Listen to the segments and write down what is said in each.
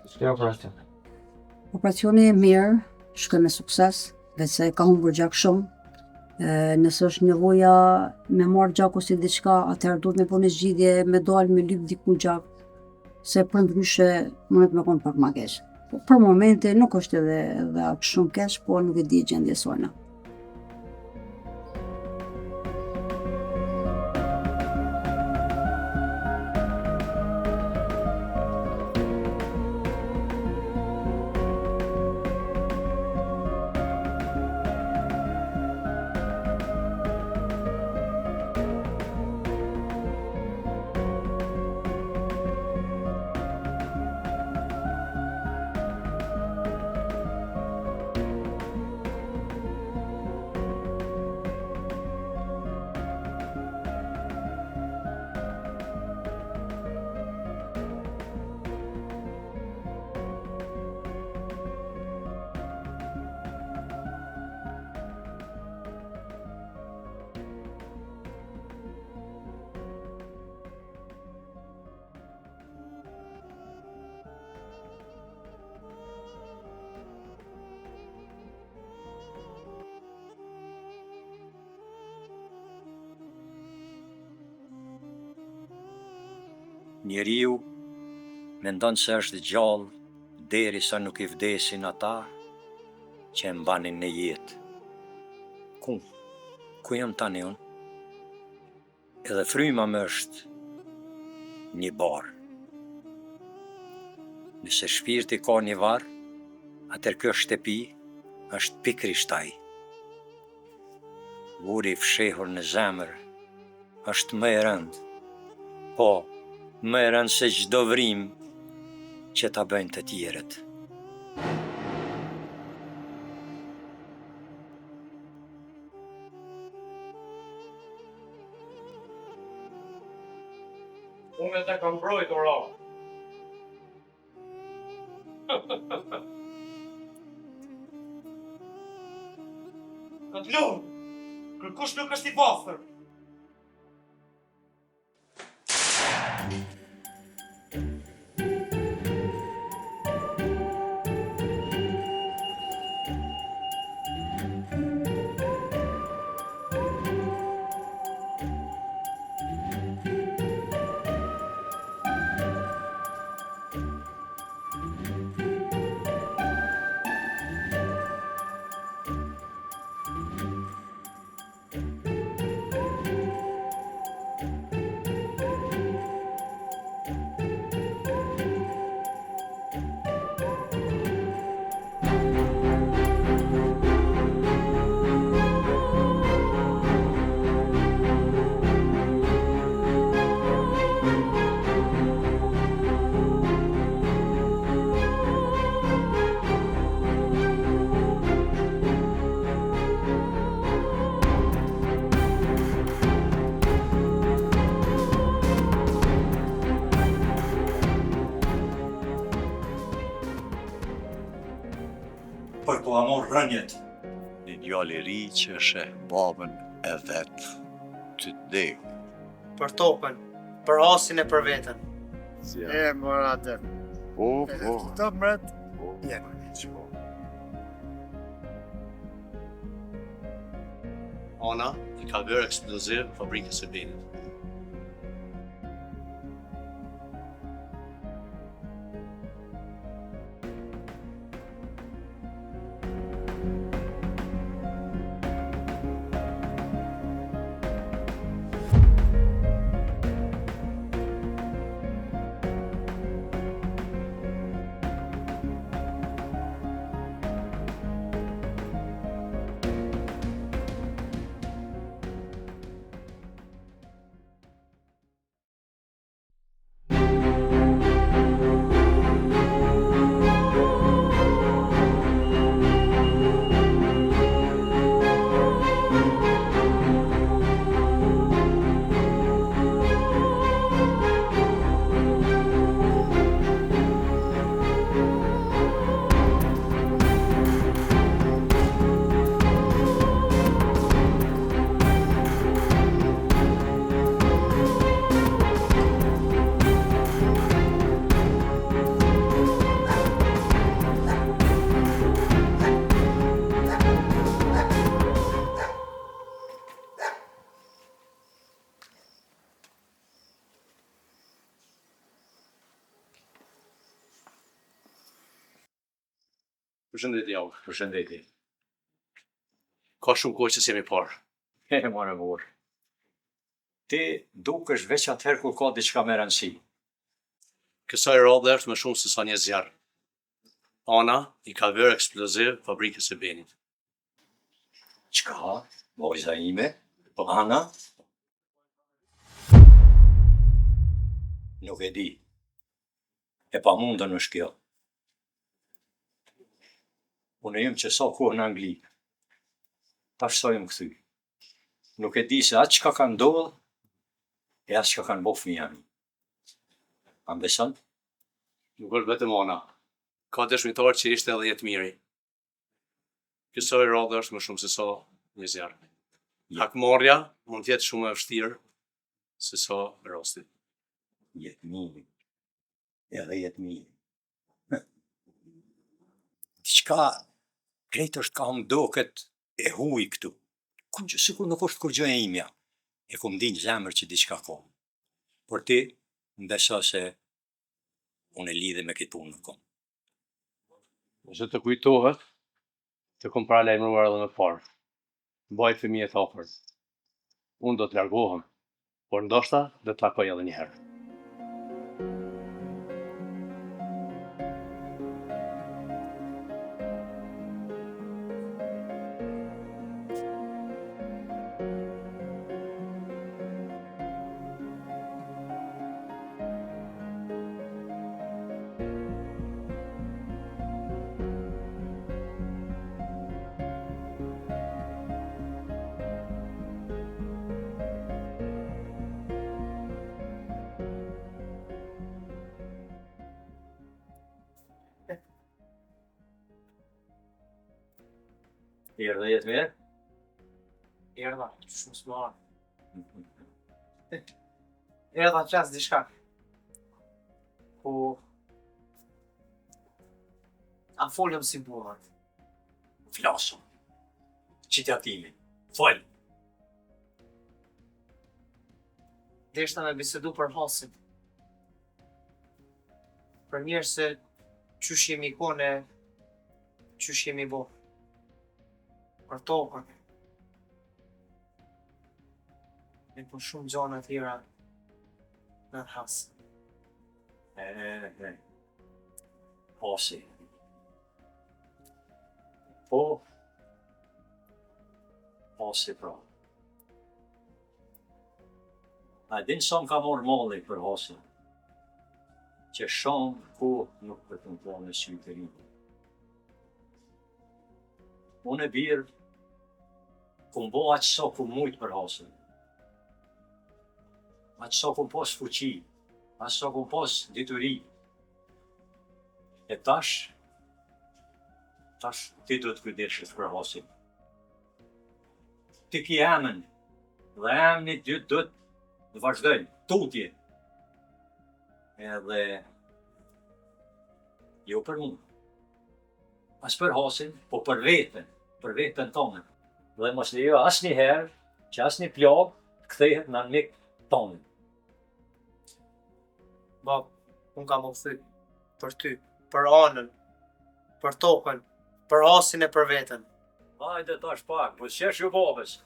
Ç'ka operacion? Operacioni mirë, shkoi me sukses, veçse ka humbur gjak shumë. Nëse është nevoja me marrë gjak ose diçka, atëherë duhet me bo një zgjidhje, me dalë me lyp diku gjak, se përndryshe mundet me kon pak ma keq. Po për momente nuk është edhe aq shumë keq, po nuk e di gjendje sona. Njeriu mendon se është gjallë derisa nuk i vdesin ata që e mbanin në jetë. Ku jam tani unë? Edhe fryma më është një barë. Nëse shpirti ka një varë, atëherë kjo shtëpi është pikërisht ai. Uri i fshehur në zemër është më e rëndë, po më e rëndë se çdo vrim që ta bëjnë të tjerët. Unë të kam mbrojtur o. Në të lumë, kërkush nuk është i bafër. Për po amor rënjet. Një djalë i ri që sheh babën e vet të dek. Për tokën, për asin e për veten. E mora atë. Po. Të mret. Jenë një po. Ana i ka bërë eksploziv në fabrikën së binit. Përshëndetje javë. Përshëndetje. Ka shumë kohë që s'jemi parë. More vor. Ti dukesh veç atëherë kur ka diçka me rëndësi. Kësaj radhe është më shumë se sa një zjarr. Ana i ka vërë eksploziv fabrikës së Benit. Çka? Vojza ime? Po Ana? Nuk e di. E pa mundën është kjo. Unë jem që sa kohë në Angli. Tash sa jem këthy. Nuk e di se atë çka ka ndodhë e atë çka kanë bo fëmija mi. A më beson? Nuk është vetëm Ana. Ka dëshmitar që ishte edhe jetë miri. Kësaj radhe është më shumë se sa një zjarr. Hakmarrja mund të jetë shumë e vështirë se sa rasti. Jetë miri. Edhe jetë miri. Diçka krejt është ka më doket e huj këtu. Sikur nuk është kur gjë e imja. E ku më din zemër që diçka ka. Por ti, më beso se unë e lidhe me këtë punë në kom. Nëse të kujtohet, të kom paralajmëruar edhe më parë. Mbaj fëmijët afër. Unë do të largohem, por ndoshta do të takoj edhe një herë. Erdhe jetë mirë? Erdha, shumë s'marë. Erdha qas diçka. Po... A folëm si burrat. Flasëm. Qitjatimi. Fol. Deshta me bisedu për hasin. Për mirë se qysh jemi kone, qysh jemi bo. Për tokën. E për shumë gjana tjera në hasë. Hasi. Po. Hasi pra. A din sa më ka morë molli për hasin. Që shumë ku nuk për të më po në sytërinë. Unë e birë, ku më bo aqë sa ku mujtë për hasën. Aqë sa ku pos fuqi, aqë sa ku pos dituri. E tash ti do të kujdeshesh për hasën. Ti ki emën, dhe emni ty do të vazhdojnë, tutje. Edhe, jo për mund. As për hasën, po për vetën tonë. Dhe mos lejo asnjëherë që asnjë plagë të kthehet në mik tonë. Bab, unë kam u kthy për ty, për anën, për tokën, për hasin e për veten. Hajde tash pak, po s'jesh ju babës.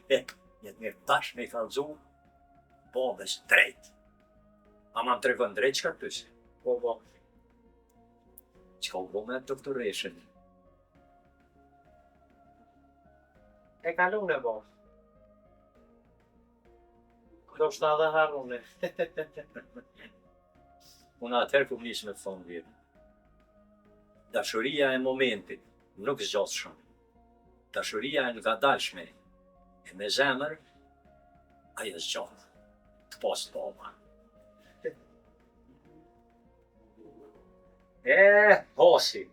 Jetë mirë tash me i kallëzu babës drejt. Ama më tregon drejt çka pyesi. Po, bab. Çka u bo me doktoreshën? E kalun e bab. Do shta dhe harune. Unë atëherë ku nisë me të thonë vjerë. Dashuria e momentit nuk zgjat shumë. Dashuria e ngadalshme e me zemër, ajo zgjat. Të pas të baba. Hasi.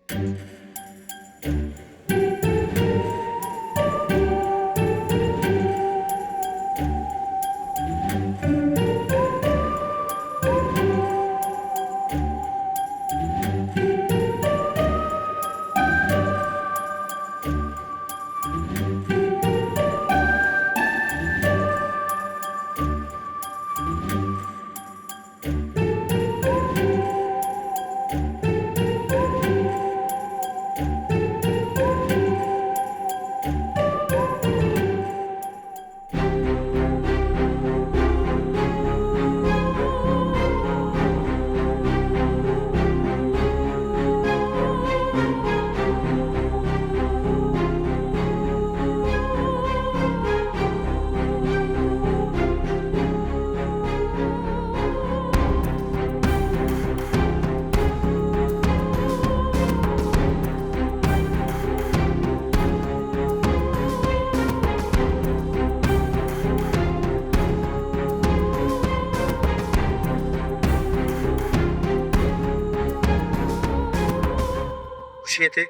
qeti?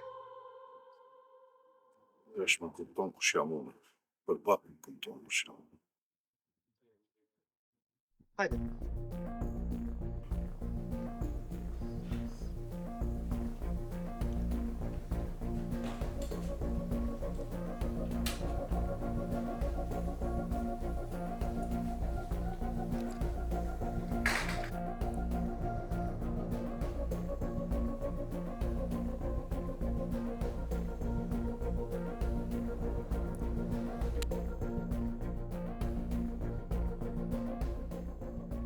Është më kupton kush jam unë. Për pak më kupton kush jam unë. Hajde.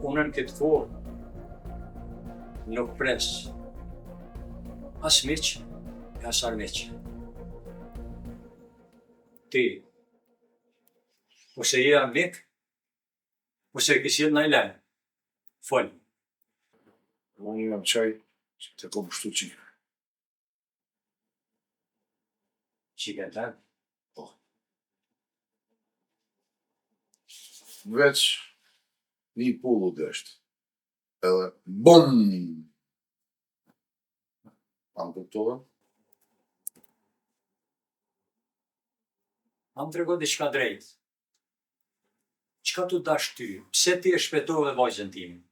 Unë në këtë formë nuk pres as miq e as armiq. Ti, ose je armik, ose ke sjell ndaj lajm. Fol. Unë jam qaj që të kom shtu qikë. Çike lajm. Veç një pullu deshtë. Edhe BUM! Am kuptova? Am trego diçka drejt. Çka tu dash ty? Pse ti e shpëtove vajzën time?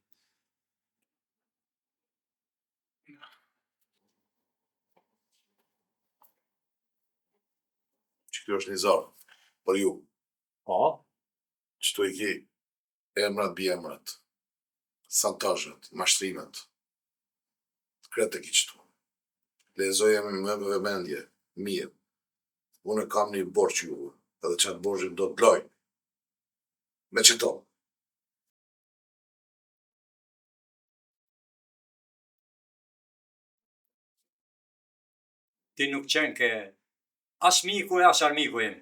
Që kjo është një zarë. Për ju. Po, Qëtu i ki emrat bi emrat. Santajët, mashtrimet. Kretë e ki qëtu. Lezoje me vëmendje, mirë. Unë kam një borç juve, edhe qatë borçin do të loj. Me qëto. ti nuk qenë ke as miku e as armiku im.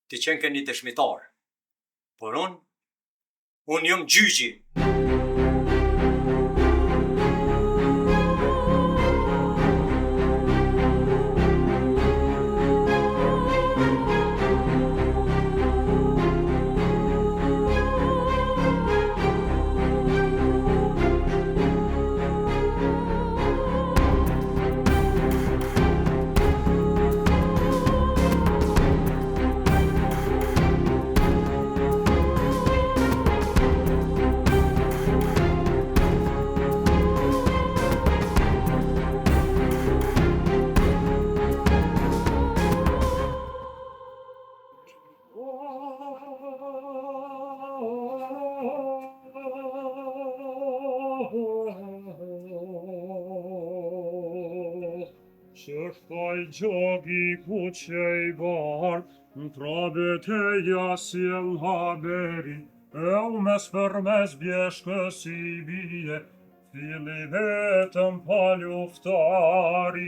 Ti qenë ke një dëshmitar. Por unë jam gjyqi. Që shtaj gjogi ku qej bar, në trabet e jasjel haberi, e u mes për mes bjeshkës i bije, fili vetëm pa luftarit.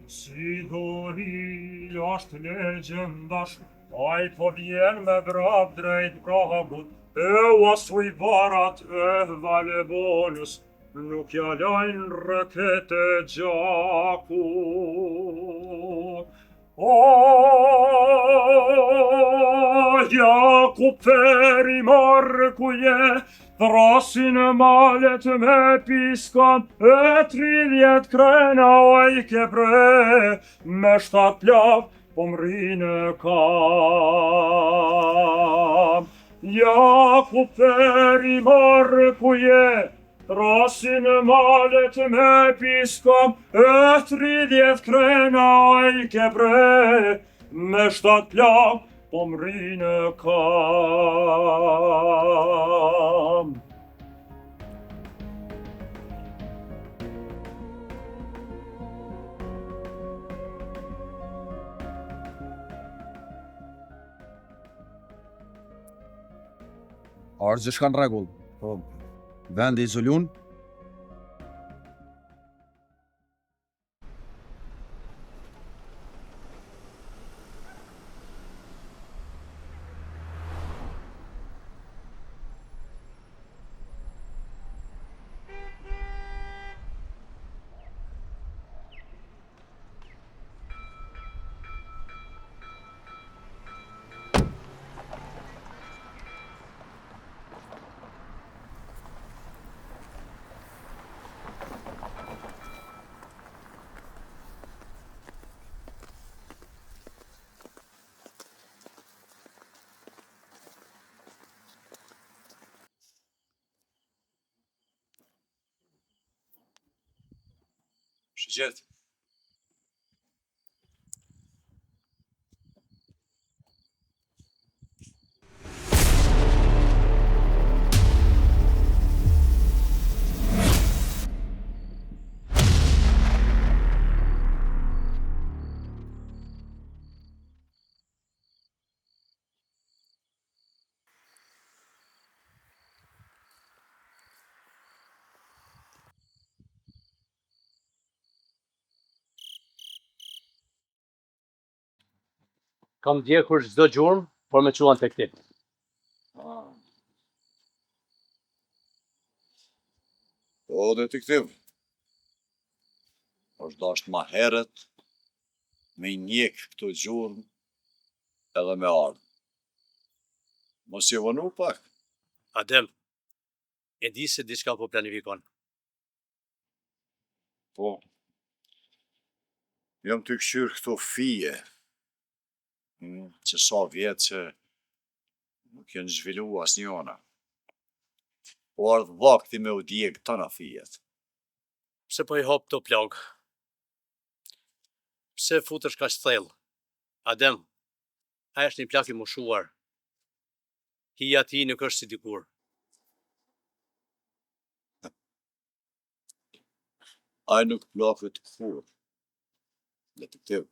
Si dori është legendash, ai po vjen me vrap drejt prabut, e u asuj varat e valebonës, nuk ja lajnë rëket e gjaku. O, Jakub feri marrë ku je, thrasin malet me piskan, e 30 krena oj ke bre, me 7 plav po mrinë kam. Jakub feri marrë ku je, thrasin malet me piskan, e 30 krena oj ke bre, me 7 plav po mrinë kam. Arë gjithë në regull. Po, vendi izolun. Gjithë. Kam djekur çdo gjurmë, por me quan tek ti. O, detektiv. Është dasht ma herët me i njek këto gjurmë edhe me ardhë. Mos je vënu pak. Adem, e di se diçka po planifikon. Po, jam të këshyr këto fije, që sa vjetë që nuk jenë zhvillu as njona. Po ardhë vakti me u djegë tëna fijet. Pse po i hop të plagë? Pse futesh kaq thellë? Adem, a është një plak i moshuar. Hija ti nuk është si dikur. Ai nuk plakët kur. Detektiv.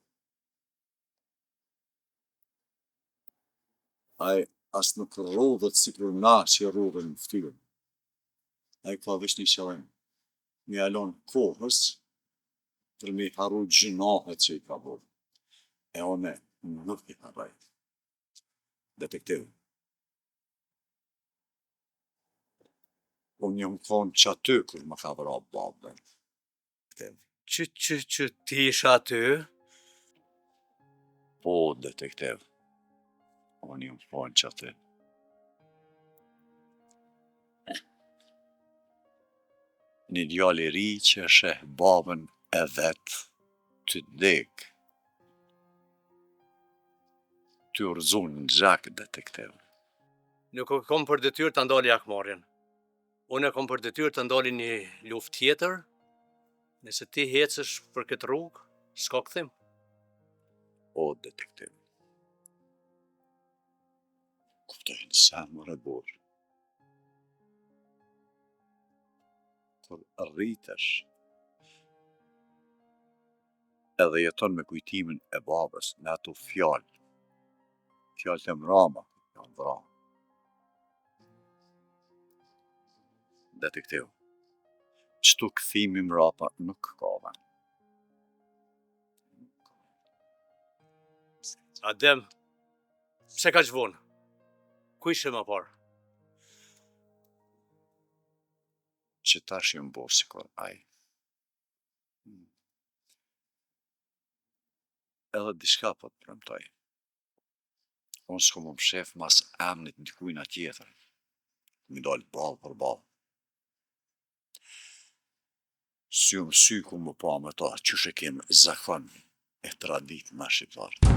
Ai as nuk rrodhet si kur na që rrodhen në ftyrë. Ai ka veç një qëllim. Mi alon kohës për mi haru gjinahet që i ka bërë. E one nuk i harraj. Detektiv. Unë jam konë që aty kur më ka vëra babën. Që ti isha aty? Po, detektiv. Unë jam konë që aty. Një djalë i ri që sheh babën e vet të dek. Ty urzun në gjak, detektiv. Nuk e kom për detyrë të ndali akmarrjen. Unë e kom për detyrë të ndali një luftë tjetër. Nëse ti hecësh për këtë rrugë, s'ka kthim. O, detektiv. Kuptojnë sa më rëbur. Kur rritesh, edhe jeton me kujtimin e babës në ato fjallë. Fjallë të mrama, janë vra. Detektiv, qëtu këthimi mrapa nuk ka vend. Adem, pse ka vonë? Ku ishe më parë? Që tash jam bo si kur aj. Edhe diçka po të premtoj. Unë s'ko më shef mas emnit në dikujna tjetër. Mi dalë balë për balë. Sy më sy ku më pa me ta, qysh e kem zakon e tradit ma shqiptarë.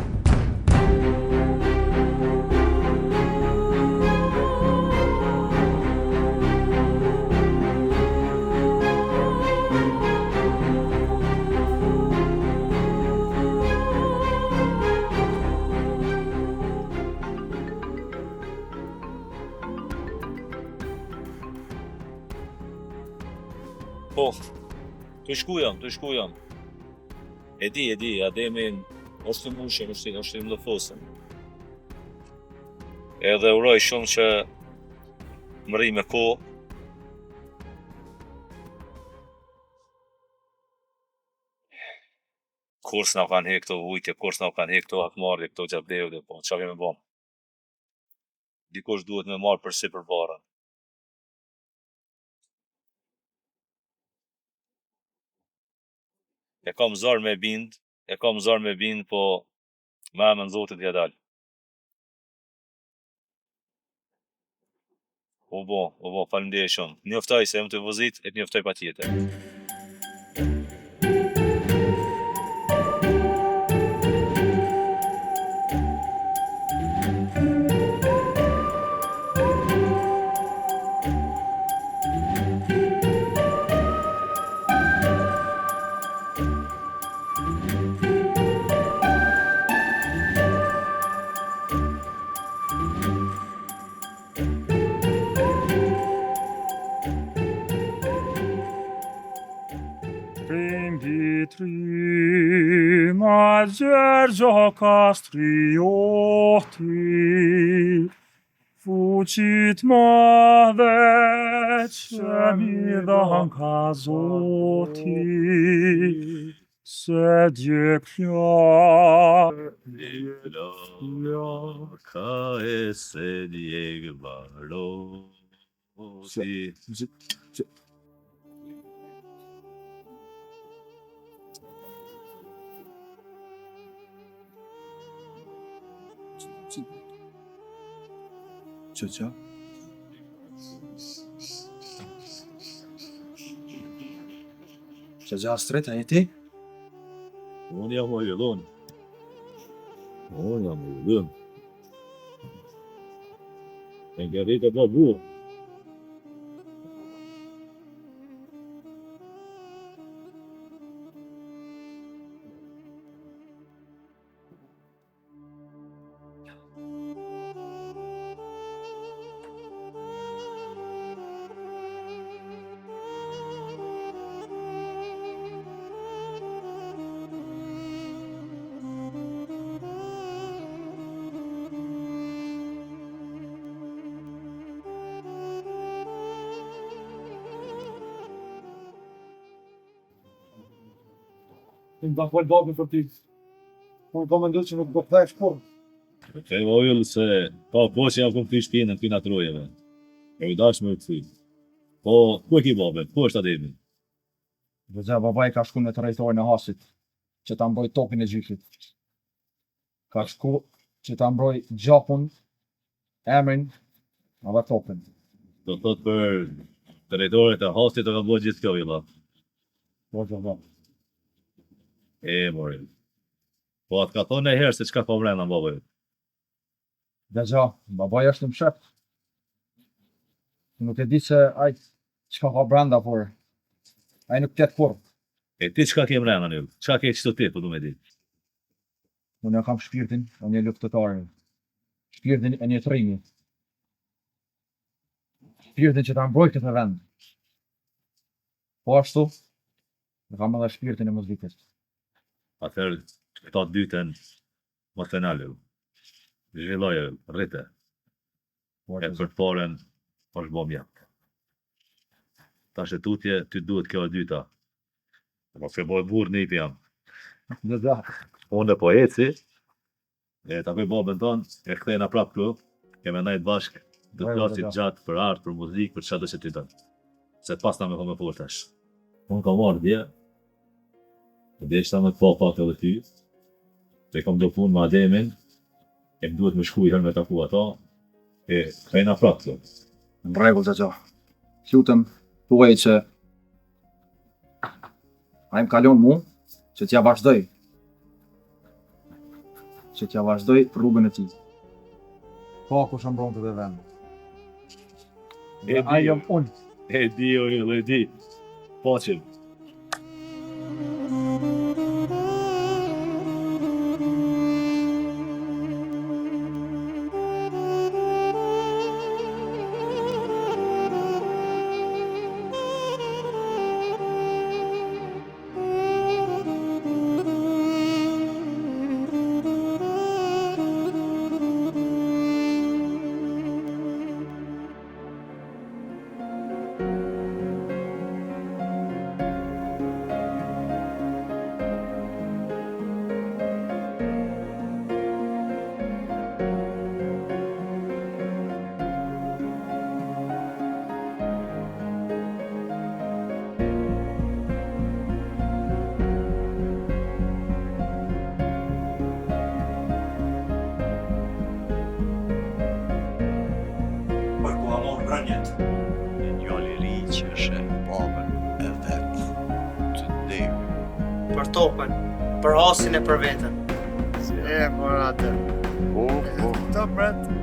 Po, të shku jam. E di, Ademin është të mushën, është të mlëfosën. Edhe uroj shumë që më rri me kohë. Kur s'na kanë hek këto vujtje, kur s'na kanë hek këto akmarrje, këto gjablevde, po, qa kemi bom? Dikush duhet me marrë përsi për barën. E kam zar me bind, po me emën Zotit ja dal. O bo, faleminderit shumë. Njoftoj se jam të vozit, e të njoftoj pa tjetër. prin vitri, ma Gergio Castrioti, fuqit madhe që mi dhan ka Zoti, se dje Ka e se djeg baroti. Që? Që gja streta e ti? Unë jam o jëllon. Unë jam o jëllon. E nga rita da buë. Në da fal babin për ti. Unë kam menduar që nuk do kthehesh kurrë. E vojëll se ka po që jam kom kry shpinë në këna trojeve. E u dash me u këthy. Po, ku e ki babe? Ku është ademi? Vëzja, babaj ka shku në të rejtorin e hasit, që ta mbroj topin e gjyshit. Ka shku që ta mbroj gjapun, emrin, edhe topin. Do thot për drejtorit e hasit të ka bo gjithë kjo villa. Vëzja, E, mori. Po atë ka thonë e herë se qka ka vrena babaj. Vëzja, babaj është në mshep. Nuk e di se ajt qka ka brenda, por aj nuk tjetë kur. E ti qka ke vrena një? Qka ke qëto ti, po du me di? Unë kam shpirtin e një luftëtare. Shpirtin e një trimi. Shpirtin që ta mbroj këtë vend. Po ashtu, dhe kam edhe shpirtin e muzikës. Atëherë, këta dyten më thenalu. Zhvilloje, rrite. E për të paren, është bo mjak. Ta që tutje, ty duhet kjo e dyta. Po se boj burë nipi jam. Dhe dhe. Unë e po eci, e ta bëj babën tonë, e kthejna prap këtu, keme najt bashkë, dhe të klasit gjatë për artë, për muzikë, për qatë që ty tonë. Se pas ta me ko me portash. Unë kam marrë dje, dhe ishta me të pa pak edhe ty, dhe kam do punë me Ademin, e më duhet me shku i herë me taku ata, e kthejna prap këtu. Në regull, Gjaxha. Lutëm, thuaj që a im kalon mu, që t'ja vazhdoj. Që t'ja vazhdoj rrugën e ti. Pa ku shëmbron të dhe vend. E A jam unë. E di, e di. Po që. Për topën, për hasin e për vetën. E, për atë. Të mret.